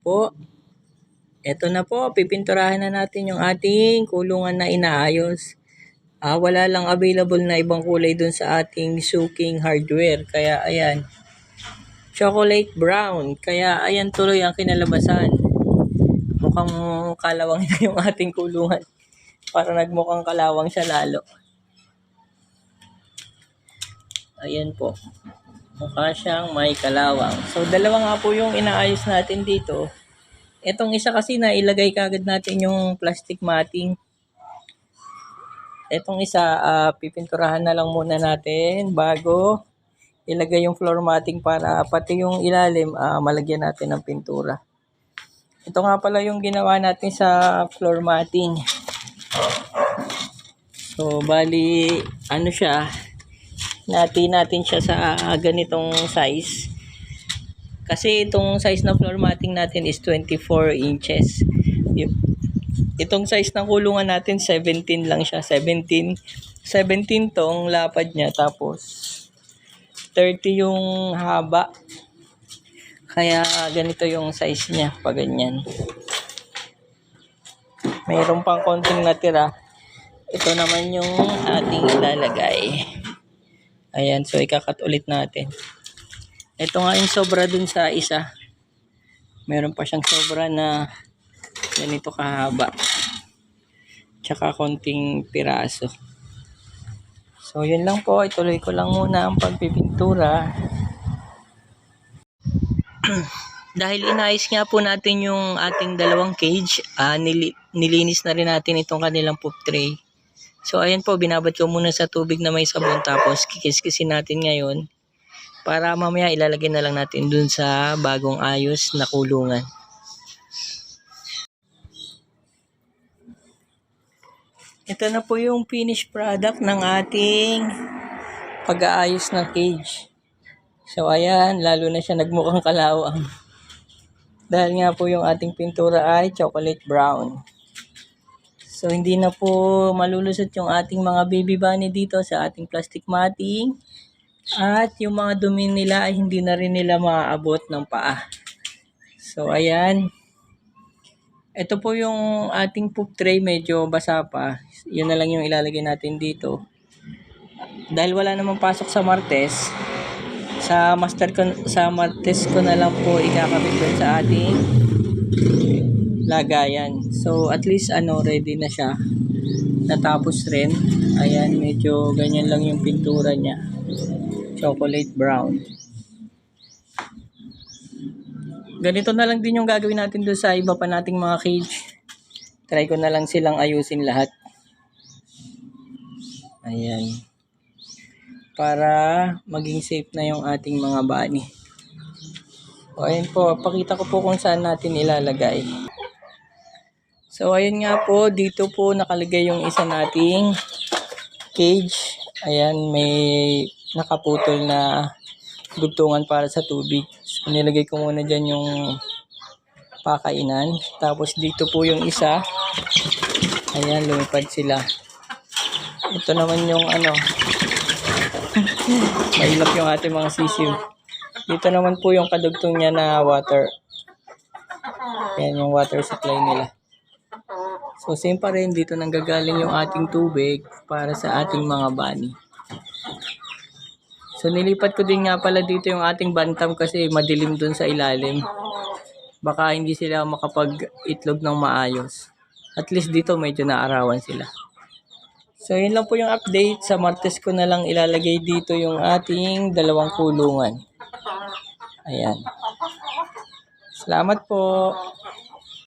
Po, eto na po, pipinturahan na natin yung ating kulungan na inaayos. Wala lang available na ibang kulay dun sa ating Suking hardware. Kaya ayan, chocolate brown. Kaya ayan tuloy ang kinalabasan. Mukhang kalawang na yung ating kulungan. Para nagmukhang kalawang siya lalo. Ayan po. Mukha siyang may kalawang. So, dalawa nga po yung inaayos natin dito. Etong isa kasi na ilagay kagad natin yung plastic matting. Etong isa, pipinturahan na lang muna natin bago ilagay yung floor matting para pati yung ilalim malagyan natin ng pintura. Ito nga pala yung ginawa natin sa floor matting. So, bali, ano siya, natin siya sa ganitong size. Kasi itong size ng floor matting natin is 24 inches. Itong size ng kulungan natin 17 lang siya. 17 tong lapad niya, tapos 30 yung haba. Kaya ganito yung size niya pag ganyan. Mayroon pang konting natira. Ito naman yung ating ilalagay. Ayan, so ikakat ulit natin. Ito nga yung sobra dun sa isa. Meron pa siyang sobra na ganito kahaba. Tsaka konting piraso. So, yun lang po. Ituloy ko lang muna ang pagpipintura. Dahil inayos nga po natin yung ating dalawang cage, nilinis na rin natin itong kanilang poop tray. So, ayan po. Binabad ko muna sa tubig na may sabon. Tapos, kikiskisin natin ngayon. Para mamaya ilalagay na lang natin dun sa bagong ayos na kulungan. Ito na po yung finished product ng ating pag-aayos ng cage. So ayan, lalo na siya nagmukhang kalawang. Dahil nga po yung ating pintura ay chocolate brown. So hindi na po malulusot yung ating mga baby bunny dito sa ating plastic matting. At yung mga dumi nila ay hindi na rin nila maaabot ng paa. So ayan. Ito po yung ating poop tray, medyo basa pa. Yun na lang yung ilalagay natin dito. Dahil wala namang pasok sa martes, sa martes ko na lang po ikakabit doon sa ating lagayan. So at least ready na siya. Natapos rin. Ayan, medyo ganyan lang yung pintura niya. Chocolate brown. Ganito na lang din yung gagawin natin doon sa iba pa nating mga cage. Try ko na lang silang ayusin lahat. Ayan. Para maging safe na yung ating mga bunny. O ayan po, pakita ko po kung saan natin ilalagay. So ayun nga po, dito po nakalagay yung isa nating cage. Ayan, may nakaputol na dugtungan para sa tubig. So nilagay ko muna dyan yung pakainan. Tapos dito po yung isa. Ayan, lumipad sila. Ito naman yung mailap yung ating mga sisiw. Dito naman po yung kadugtong niya na water. Ayan yung water supply nila. So same pa rin, dito nanggagaling yung ating tubig para sa ating mga bunny. So nilipat ko din nga pala dito yung ating bantam kasi madilim dun sa ilalim. Baka hindi sila makapag-itlog ng maayos. At least dito medyo naarawan sila. So yun lang po yung update. Sa martes ko na lang ilalagay dito yung ating dalawang kulungan. Ayan. Salamat po.